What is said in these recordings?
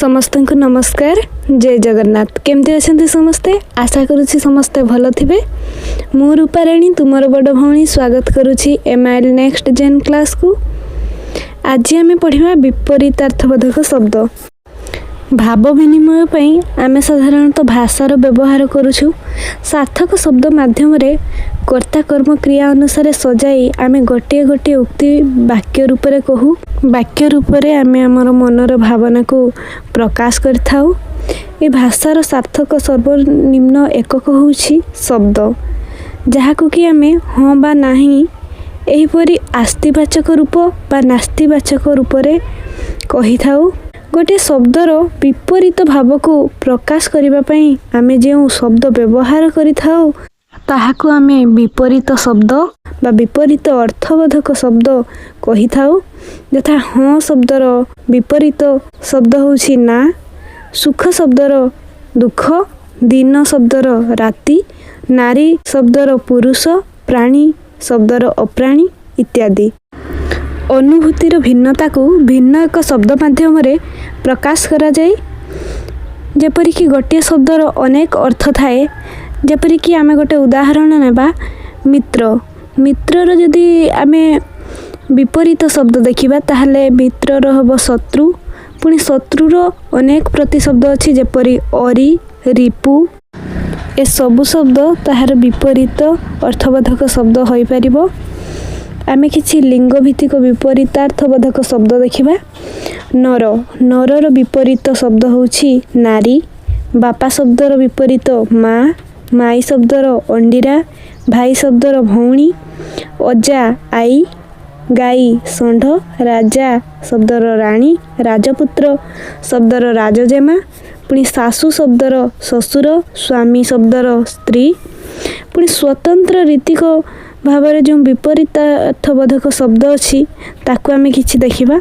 समस्त को नमस्कार। जय जगन्नाथ। केमती अच्छा समस्ते? आशा करुँची समस्ते भल थे। मु रूपाराणी तुमर बड़ भौणी स्वागत करुँची MIL नेक्स्ट जेन क्लास को। आज आम पढ़ा विपरीतार्थबोधक शब्द। भाव विनिमय पई आमे साधारणतः भाषार व्यवहार करुछु। सार्थक शब्द माध्यम कर्ता कर्म क्रिया अनुसार सजाई आमे गोटे गोटे उक्ति वाक्य रूप में कहू। वाक्य रूप में आमे आमर मनर भावना को प्रकाश करथाउ। ए भाषार सार्थक सर्वनिम्न एकक होउछि शब्द, जहाकु कि आमे हाँ बा नाही एहिपरि आस्तिवाचक रूप बा नास्तिवाचक रूप में कहि थाउ। गोटे शब्दर विपरीत भाव को प्रकाश करने पई आमे जो शब्द व्यवहार करिथाउ ताहाकु आमे विपरीत शब्द बा विपरीत अर्थबोधक शब्द कहि थाउ। यथा हाँ शब्दर विपरीत शब्द होउछि ना, सुख शब्दर दुख, दिन शब्दर राति, नारी शब्दर पुरुष, प्राणी शब्दर अप्राणी इत्यादि। अनुभूतिर भिन्नता को भिन्न एक शब्द माध्यम प्रकाश करा जाए। जेपरिक गोटे शब्दर अनेक अर्थ थाए। जेपरिक आमे गोटे उदाहरण नेबा मित्र। मित्रर जदि आमे विपरीत शब्द देखिबा ताहले मित्रर हबो शत्रु। पुणी शत्रुर अनेक प्रतिशब्द अछि जेपरि अरि, रिपु। ए सबु शब्द ताहार विपरीत अर्थबोधक शब्द होई परिबो। आमे किछि लिंग भित्तिक विपरीतार्थबोधक शब्द देखिबा। नर। नरर विपरीत शब्द होउछि नारी। बापा शब्दर विपरीत माँ। माई शब्दर अंडीरा। भाई शब्दर भौणी। अजा आई। गाई षंढ। राजा शब्दर राणी। राजपुत्र शब्दर राजजेमा। पुणी सासू शब्दर ससुर। स्वामी शब्दर स्त्री। पुणी स्वतंत्र रीतिक भाव जो विपरीत अर्थबोधक शब्द अच्छी ताकू आमे किछि देखिबा।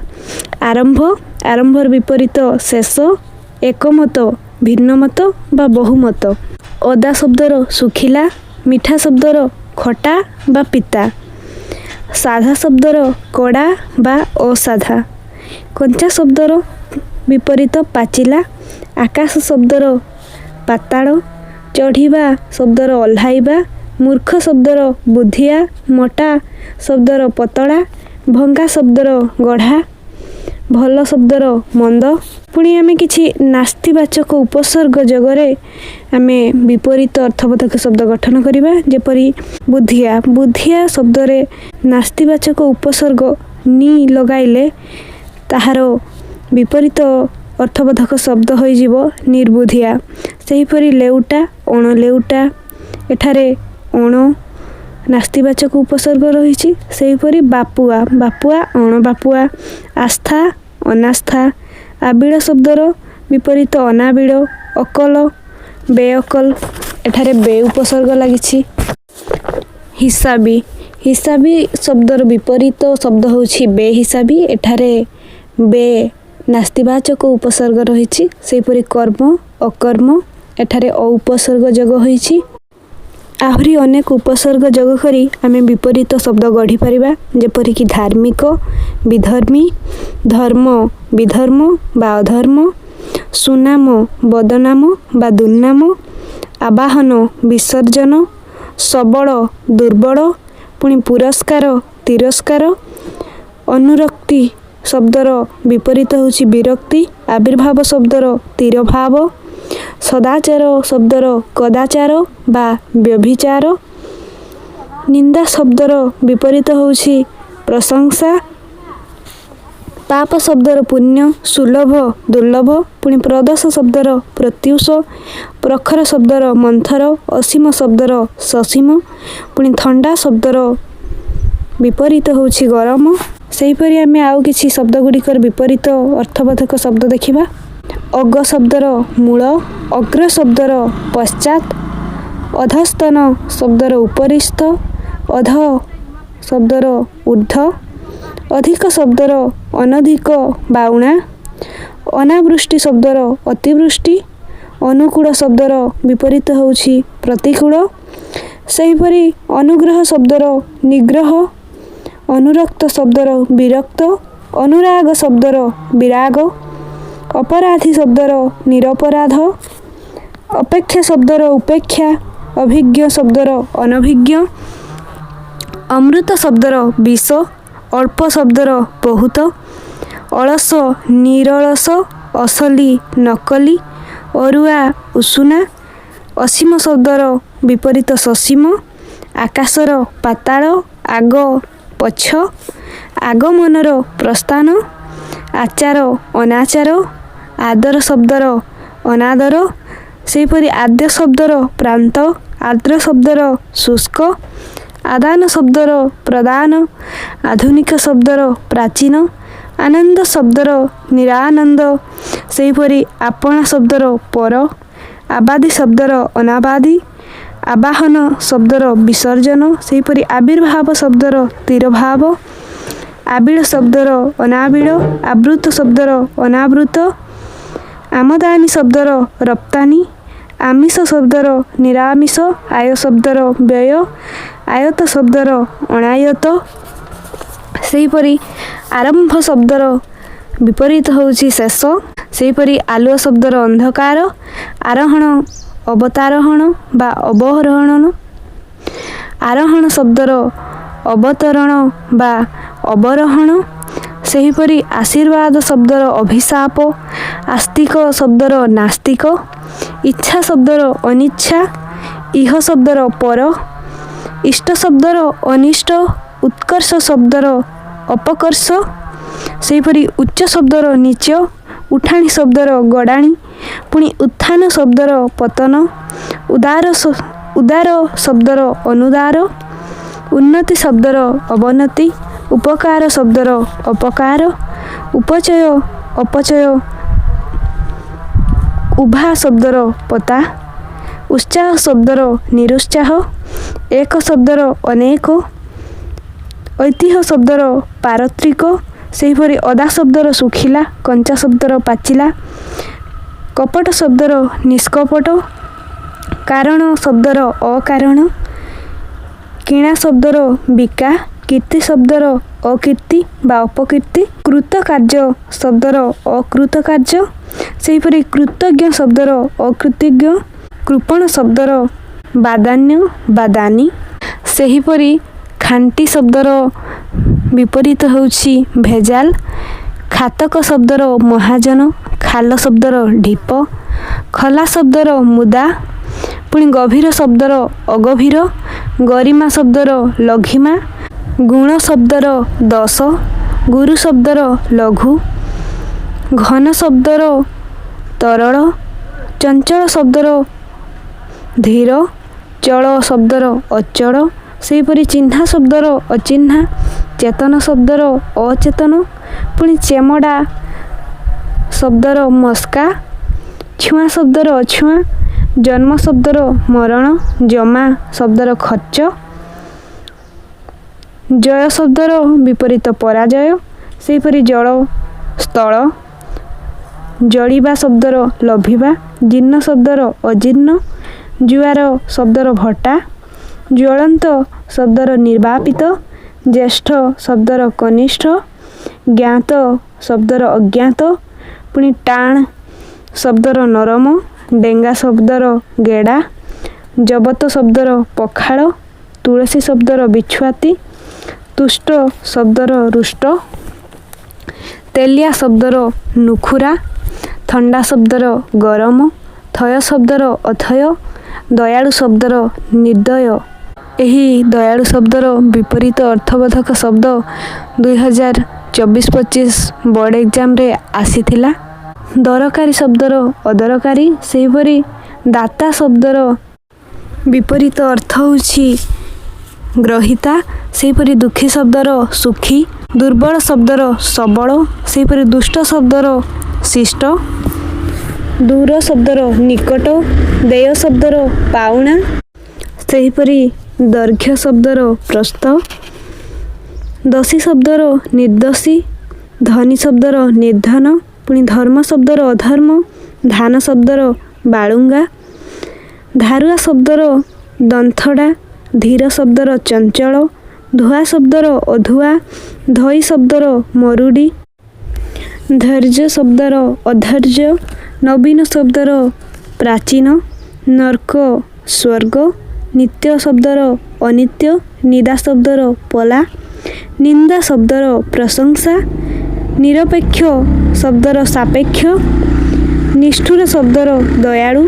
आरंभ। आरंभर विपरीत शेष। एकमत, भिन्नमत बा बहुमत। अदा शब्दर सुखिला। मिठा शब्दर खटा बा पिता। साधा शब्दर कड़ा बा असाधा। कंचा शब्दर विपरीत पाचिला। आकाश शब्दर पाताल। चढ़िबा शब्दर ओह्लाइबा। मूर्ख शब्दर बुद्धिया। मोटा शब्दर पतला। भंगा शब्दर गढ़ा। भल शब्दर मंद। पुणी आमे किछि नास्तिवाचक उपसर्ग जगरे आमे विपरीत अर्थबोधक शब्द गठन करिबा। जेपरि बुद्धिया। बुद्धिया शब्दरे नास्तिवाचक उपसर्ग नि लगाइले ताहार विपरीत अर्थबोधक शब्द होई जिवो निर्बुद्धिया। सेहिपरि लेउटा, अणलेउटा। एठारे अण नास्तिवाचक उपसर्ग रही। सेहिपरि बापुआ। बापुआ, अणबापुआ। आस्था, अनास्था। आबिड़ शब्दर विपरीत अनाबिड़। अकल, बेअकल। एठारे बे उपसर्ग लगी। हिसाबी। हिसाबी शब्दर विपरीत शब्द होछि बेहिसाबी। एठारे बे नास्तिवाचक उपसर्ग रही। सेहिपरि कर्म, अकर्म। एठारे औपसर्ग जग होइछि। आहुरी अनेक उपसर्ग जग करी आमे विपरीत शब्द गढ़ी परिबा। जेपरिक धार्मिक, विधर्मी। धर्म, विधर्म बा अधर्म। सुनाम, बदनाम बा दुर्नाम। आवाहन, विसर्जन। सबल, दुर्बल। पुणी पुरस्कार, तिरस्कार। अनुरक्ति शब्दर विपरीत होछि विरक्ति। आविर्भाव शब्दर तिरभाव। सदाचार शब्दर कदाचार बा व्यभिचार। निंदा शब्दर विपरीत होछि प्रशंसा। पाप शब्दर पुण्य। सुलभ, दुर्लभ। पुणी प्रदोष शब्दर प्रत्युष। प्रखर शब्दर मंथर। असीम शब्दर ससीम। पुणी थंडा शब्दर विपरीत होछि गरम। सेहिपरि आमे आउ किछि शब्द गुड़िकर विपरीत अर्थबोधक शब्द देखिबा। अग शब्दर मूल। अग्र शब्दर पश्चात। अधस्तन शब्दर उपरिस्थ। अध शब्दर ऊर्ध्व। अधिक शब्दर अनधिक बाउणा। अनावृष्टि शब्दर अतिवृष्टि। अनुकूल शब्दर विपरीत होछि प्रतिकूल। सेहिपरि अनुग्रह शब्दर निग्रह। अनुरक्त शब्दर विरक्त। अनुराग शब्दर विराग। अपराधी शब्दर निरपराध, अपेक्षा शब्दर उपेक्षा, अभिज्ञ शब्दर अनभिज्ञ, अमृत शब्दर विष, अल्प शब्दर बहुत, अलस निरलस, असली नकली, अरुआ उषुना, असीम शब्दर विपरीत ससीम, आकाशर पाताल, आग पछ, आगमनर प्रस्थान, आचार अनाचार, आदर शब्दर अनादर, सेहीपरि आद्य शब्दर प्रांत, आर्द्र शब्दर शुष्क, आदान शब्दर प्रदान, आधुनिक शब्दर प्राचीन, आनंद शब्दर निरानंद, सेहीपरि आपणा शब्दर पर, आबादी शब्दर अनाबादी, आवाहन शब्दर विसर्जन, सेहीपरि आविर्भाव शब्दर तिरभाव, आबिड़ शब्दर अनाबिड़, आवृत शब्दर अनावृत, आमदानी शब्दर रप्तानी, आमिष शब्दर निरामिष, आय शब्दर व्यय, आयत शब्दर अनायत, सेहीपरि आरंभ शब्दर विपरीत होउछि शेष, सेहीपरि आलुआ शब्दर अंधकार, आरोहण अवतारोहण बा अवरोहण, आरोहण शब्दर अवतरण बा अवरोहण, सेहीपरि आशीर्वाद शब्दर अभिशाप, आस्तिक शब्दर नास्तिक, इच्छा शब्दर अनिच्छा, इह शब्दर पर, इष्ट शब्दर अनिष्ट, उत्कर्ष शब्दर अपकर्ष, सेहीपरि उच्च शब्दर नीच, उठाणी शब्दर गड़ाणी, पुणी उत्थान शब्दर पतन, उदार शब्दर अनुदार, उन्नति शब्दर अवनति, उपकार शब्दर अपकार, उपचय अपचय, उभा शब्दर पता, उत्साह शब्दर निरुत्साह, एक शब्दर अनेक, ऐतिह्य शब्दर पारत्रिक, सेहीपरि अदा शब्दर सुखिला, कंचा शब्दर पाचिला, कपट शब्दर निष्कपट, कारण शब्दर अकारण, किणा शब्दर बिका, कीर्ति शब्दर अकीर्ति बा अपकीर्ति, कृत कार्य शब्दर अकृत कार्य, सेहीपरि कृतज्ञ शब्दर अकृतज्ञ, कृपण शब्दर बादान्य बा दानी, सेहीपरि खांटी शब्दर विपरीत होउछि भेजाल, खातक शब्दर महाजन, खाल शब्दर ढीप, खला शब्दर मुदा, पुणी गभीर शब्दर अगभीर, गरिमा शब्दर लघिमा, गुण शब्दर दश, गुरु शब्दर लघु, घन शब्दर तरल, चंचल शब्दर धीर, चल शब्दर अचल, सेहीपरि चिन्हा शब्दर अचिन्हा, चेतन शब्दर अचेतन, पुणी चेमड़ा शब्दर मस्का, छुआ शब्दर अछुआ, जन्म शब्दर मरण, जमा शब्दर खर्च, जय शब्दर विपरीत पराजय, सेहीपरि जल स्थल, जड़िबा शब्दर लभिबा, जीर्ण शब्दर अजीर्ण, जुआर शब्दर भट्टा, ज्वलंत शब्दर निर्वापित, ज्येष्ठ शब्दर कनिष्ठ, ज्ञात शब्दर अज्ञात, पुणी टाण शब्दर नरम, डेंगा शब्दर गेड़ा, जबत शब्दर पखाड़, तुलसी शब्दर बिछुआती, तुष्ट शब्दर रुष्ट, तेलिया शब्दर नुखुरा, थंडा शब्दर गरम, थय शब्दर अथय, दयालु शब्दर निर्दय। ଏହି दयालु शब्दर विपरीत अर्थबोधक शब्द 2024-25 बोर्ड एग्जाम रे आसीथिला। दरकारी शब्दर अदरकारी, सेहीपरि दाता शब्दर विपरीत अर्थ होछि ग्रहिता, सेहीपरि दुखी शब्दर सुखी, दुर्बल शब्दर सबल, सेहीपरि दुष्ट शब्दर शिष्ट, दूर शब्दर निकट, देय शब्दर पाउणा, सेहीपरि दैर्घ्य शब्दर प्रस्थ, दोषी शब्दर निर्दोषी, धनी शब्दर निर्धन, पुणी धर्म शब्दर अधर्म, धान शब्दर बाळुंगा, धारुआ शब्दर दंथडा, धीर शब्दर चंचल, धुआ शब्दर अधुआ, धई शब्दर मरुडी, ଧୈର୍ଯ୍ୟ ଶବ୍ଦର ଅଧୈର୍ଯ୍ୟ, ନବୀନ ଶବ୍ଦର ପ୍ରାଚୀନ, ନର୍କ ସ୍ୱର୍ଗ, ନିତ୍ୟ ଶବ୍ଦର ଅନିତ୍ୟ, ନିଦା ଶବ୍ଦର ପଲା, ନିନ୍ଦା ଶବ୍ଦର ପ୍ରଶଂସା, ନିରପେକ୍ଷ ଶବ୍ଦର ସାପେକ୍ଷ, ନିଷ୍ଠୁର ଶବ୍ଦର ଦୟାଳୁ,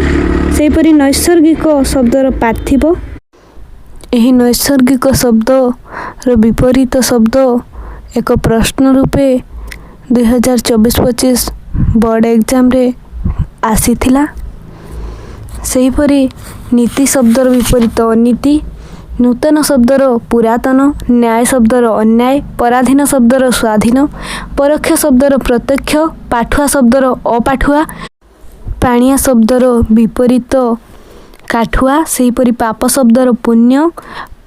ସେହିପରି ନୈସର୍ଗିକ ଶବ୍ଦର ପାର୍ଥିବ। ଏହି ନୈସର୍ଗିକ ଶବ୍ଦର ବିପରୀତ ଶବ୍ଦ ଏକ ପ୍ରଶ୍ନ ରୂପେ 2024-25 ବୋର୍ଡ଼ ଏକ୍ଜାମରେ ଆସିଥିଲା। ସେହିପରି ନୀତି ଶବ୍ଦର ବିପରୀତ ଅନୀତି, ନୂତନ ଶବ୍ଦର ପୁରାତନ, ନ୍ୟାୟ ଶବ୍ଦର ଅନ୍ୟାୟ, ପରାଧୀନ ଶବ୍ଦର ସ୍ୱାଧୀନ, ପରୋକ୍ଷ ଶବ୍ଦର ପ୍ରତ୍ୟକ୍ଷ, ପାଠୁଆ ଶବ୍ଦର ଅପାଠୁଆ, ପାଣିଆ ଶବ୍ଦର ବିପରୀତ କାଠୁଆ, ସେହିପରି ପାପ ଶବ୍ଦର ପୁଣ୍ୟ,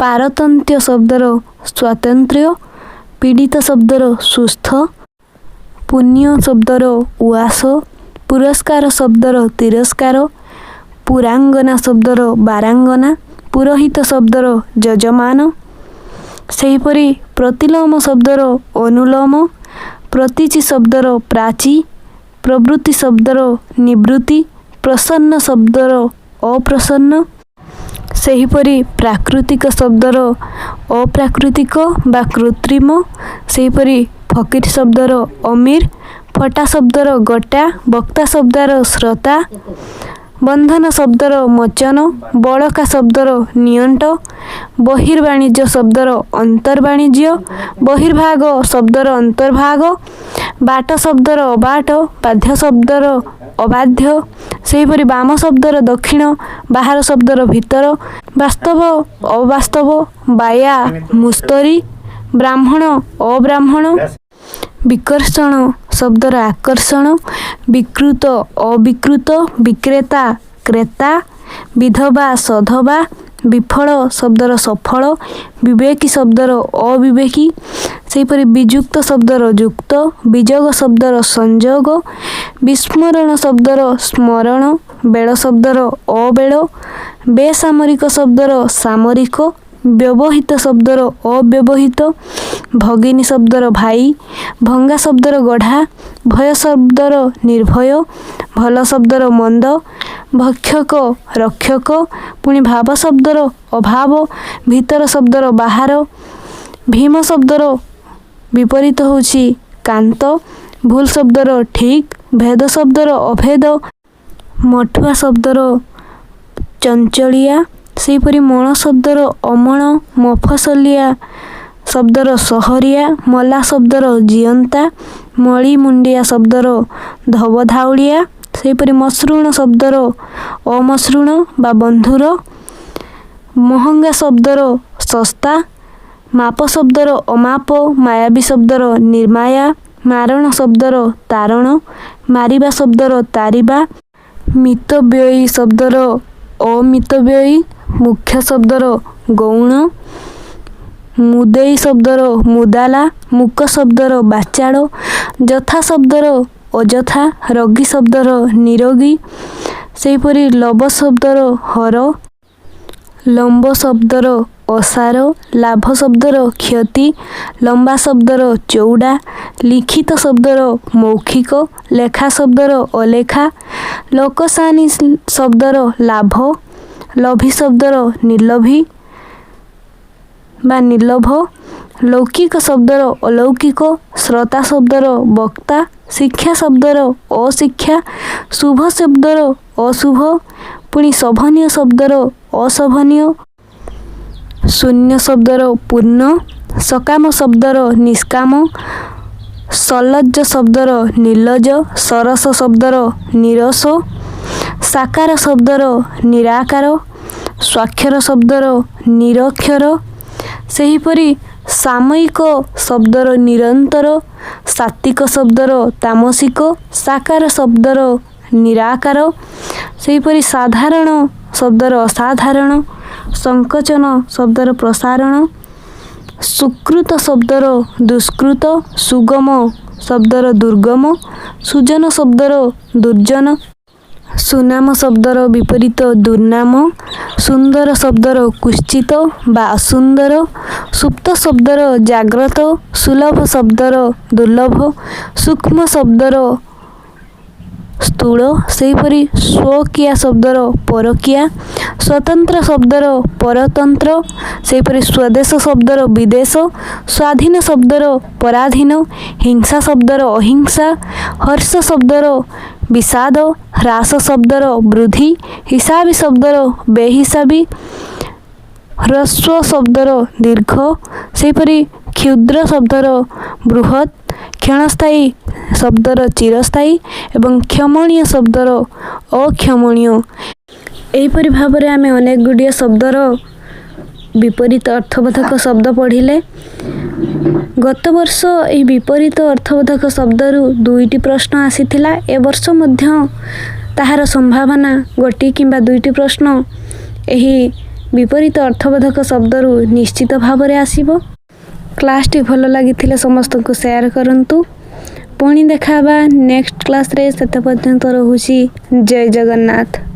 ପାରତନ୍ତ୍ୟ ଶବ୍ଦର ସ୍ୱାତନ୍ତ୍ର୍ୟ, ପୀଡ଼ିତ ଶବ୍ଦର ସୁସ୍ଥ, ପୁଣ୍ୟ ଶବ୍ଦର ଉଆସ, ପୁରସ୍କାର ଶବ୍ଦର ତିରସ୍କାର, ପୁରାଙ୍ଗନା ଶବ୍ଦର ବାରାଙ୍ଗନା, ପୁରୋହିତ ଶବ୍ଦର ଯଜମାନ, ସେହିପରି ପ୍ରତିଲୋମ ଶବ୍ଦର ଅନୁଲୋମ, ପ୍ରତୀଚି ଶବ୍ଦର ପ୍ରାଚୀ, ପ୍ରବୃତ୍ତି ଶବ୍ଦର ନିବୃତ୍ତି, ପ୍ରସନ୍ନ ଶବ୍ଦର ଅପ୍ରସନ୍ନ, ସେହିପରି ପ୍ରାକୃତିକ ଶବ୍ଦର ଅପ୍ରାକୃତିକ ବା କୃତ୍ରିମ, ସେହିପରି ଫକୀର ଶବ୍ଦର ଅମିର, ଫଟା ଶବ୍ଦର ଗୋଟା, ବକ୍ତା ଶବ୍ଦର ଶ୍ରୋତା, ବନ୍ଧନ ଶବ୍ଦର ମୋଚନ, ବଳକା ଶବ୍ଦର ନିଅଣ୍ଟ, ବହିର୍ବାଣିଜ୍ୟ ଶବ୍ଦର ଅନ୍ତର୍ବାଣିଜ୍ୟ, ବହିର୍ଭାଗ ଶବ୍ଦର ଅନ୍ତର୍ଭାଗ, ବାଟ ଶବ୍ଦର ଅବାଟ, ବାଧ୍ୟ ଶବ୍ଦର ଅବାଧ୍ୟ, ସେହିପରି ବାମ ଶବ୍ଦର ଦକ୍ଷିଣ, ବାହାର ଶବ୍ଦର ଭିତର, ବାସ୍ତବ ଅବାସ୍ତବ, ବାୟା ମୁସ୍ତରୀ, ବ୍ରାହ୍ମଣ ଅବ୍ରାହ୍ମଣ, ବିକର୍ଷଣ ଶବ୍ଦର ଆକର୍ଷଣ, ବିକୃତ ଅବିକୃତ, ବିକ୍ରେତା କ୍ରେତା, ବିଧବା ସଧବା, ବିଫଳ ଶବ୍ଦର ସଫଳ, ବିବେକୀ ଶବ୍ଦର ଅବିବେକୀ, ସେହିପରି ବିଯୁକ୍ତ ଶବ୍ଦର ଯୁକ୍ତ, ବିଯୋଗ ଶବ୍ଦର ସଂଯୋଗ, ବିସ୍ମରଣ ଶବ୍ଦର ସ୍ମରଣ, ବେଳ ଶବ୍ଦର ଅବେଳ, ବେସାମରିକ ଶବ୍ଦର ସାମରିକ, ବ୍ୟବହିତ ଶବ୍ଦର ଅବ୍ୟବହିତ, ଭଗିନୀ ଶବ୍ଦର ଭାଇ, ଭଙ୍ଗା ଶବ୍ଦର ଗଢ଼ା, ଭୟ ଶବ୍ଦର ନିର୍ଭୟ, ଭଲ ଶବ୍ଦର ମନ୍ଦ, ଭକ୍ଷକ ରକ୍ଷକ, ପୁଣି ଭାବ ଶବ୍ଦର ଅଭାବ, ଭିତର ଶବ୍ଦର ବାହାର, ଭୀମ ଶବ୍ଦର ବିପରୀତ ହେଉଛି କାନ୍ତ, ଭୁଲ ଶବ୍ଦର ଠିକ, ଭେଦ ଶବ୍ଦର ଅଭେଦ, ମଠୁଆ ଶବ୍ଦର ଚଞ୍ଚଳିଆ, ସେହିପରି ମଣ ଶବ୍ଦର ଅମଣ, ମଫସଲିଆ ଶବ୍ଦର ସହରିଆ, ମଲା ଶବ୍ଦର ଜିଅନ୍ତା, ମଳି ମୁଣ୍ଡିଆ ଶବ୍ଦର ଧବଧାଉଳିଆ, ସେହିପରି ମସୃଣ ଶବ୍ଦର ଅମସୃଣ ବା ବନ୍ଧୁର, ମହଙ୍ଗା ଶବ୍ଦର ଶସ୍ତା, ମାପ ଶବ୍ଦର ଅମାପ, ମାୟାବୀ ଶବ୍ଦର ନିର୍ମାୟା, ମାରଣ ଶବ୍ଦର ତାରଣ, ମାରିବା ଶବ୍ଦର ତାରିବା, ମିତବ୍ୟୟୀ ଶବ୍ଦର ଅମିତବ୍ୟୟୀ, ମୁଖ୍ୟ ଶବ୍ଦର ଗୌଣ, ମୁଦେଇ ଶବ୍ଦର ମୁଦାଲା, ମୁକ ଶବ୍ଦର ବାଚାଳ, ଯଥା ଶବ୍ଦର ଅଯଥା, ରୋଗୀ ଶବ୍ଦର ନିରୋଗୀ, ସେହିପରି ଲବ ଶବ୍ଦର ହର, ଲମ୍ବ ଶବ୍ଦର ଅସାର, ଲାଭ ଶବ୍ଦର କ୍ଷତି, ଲମ୍ବା ଶବ୍ଦର ଚଉଡ଼ା, ଲିଖିତ ଶବ୍ଦର ମୌଖିକ, ଲେଖା ଶବ୍ଦର ଅଲେଖା, ଲୋକସାନି ଶବ୍ଦର ଲାଭ, ଲୋଭୀ ଶବ୍ଦର ନିର୍ଲୋଭୀ ବା ନିର୍ଲୋଭ, ଲୌକିକ ଶବ୍ଦର ଅଲୌକିକ, ଶ୍ରୋତା ଶବ୍ଦର ବକ୍ତା, ଶିକ୍ଷା ଶବ୍ଦର ଅଶିକ୍ଷା, ଶୁଭ ଶବ୍ଦର ଅଶୁଭ, ପୁଣି ଶୋଭନୀୟ ଶବ୍ଦର ଅଶୋଭନୀୟ, ଶୂନ୍ୟ ଶବ୍ଦର ପୂର୍ଣ୍ଣ, ସକାମ ଶବ୍ଦର ନିଷ୍କାମ, ସଲଜ୍ଜ ଶବ୍ଦର ନିର୍ଲଜ, ସରସ ଶବ୍ଦର ନିରସ, ସାକାର ଶବ୍ଦର ନିରାକାର, ସ୍ୱାକ୍ଷର ଶବ୍ଦର ନିରକ୍ଷର, ସେହିପରି ସାମୟିକ ଶବ୍ଦର ନିରନ୍ତର, ସାତ୍ତ୍ୱିକ ଶବ୍ଦର ତାମସିକ, ସାକାର ଶବ୍ଦର ନିରାକାର, ସେହିପରି ସାଧାରଣ ଶବ୍ଦର ଅସାଧାରଣ, ସଂକୋଚନ ଶବ୍ଦର ପ୍ରସାରଣ, ସୁକୃତ ଶବ୍ଦର ଦୁଷ୍କୃତ, ସୁଗମ ଶବ୍ଦର ଦୁର୍ଗମ, ସୁଜନ ଶବ୍ଦର ଦୁର୍ଜନ, सुनाम शब्दर विपरीत दुर्नाम, सुंदर शब्दर कुश्चित बा असुंदर, सुप्त शब्दर जाग्रत, सुलभ शब्दर दुर्लभ, सूक्ष्म शब्दर स्थूल, सेहीपरि स्वकीय शब्दर परकीया, स्वतंत्र शब्दर परतंत्र, सेहीपरि स्वदेश शब्दर विदेश, स्वाधीन शब्दर पराधीन, हिंसा शब्दर अहिंसा, हर्ष शब्दर विषाद, ह्रास शब्दर वृद्धि, हिसाबी शब्दर बेहिसाबी, ह्रस्व शब्दर दीर्घ, सेहीपरि क्षुद्र शब्दर बृहत्, क्षणस्थायी शब्दर चिरस्थायी एवं क्षमणीय शब्दर अक्षमणीय। एहीपरि भाବରେ ଆମେ ଅନେକ ଗୁଡ଼ିଏ ଶବ୍ଦର विपरीत अर्थबोधक शब्द पढ़िले। गत वर्ष यह विपरीत अर्थबोधक शब्दरू 2टी प्रश्न आसीथिला। ए वर्ष मध्य ताहार संभावना गोटी किंबा 2टी प्रश्न यही विपरीत अर्थबोधक शब्दरू निश्चित भाବରେ आसीबो। क्लासटी भल लागिथिले समस्त को शेयर करंतु। पुणी देखाबा नेक्स्ट क्लास रे। सेते पर्यंत रहुछि। जय जगन्नाथ।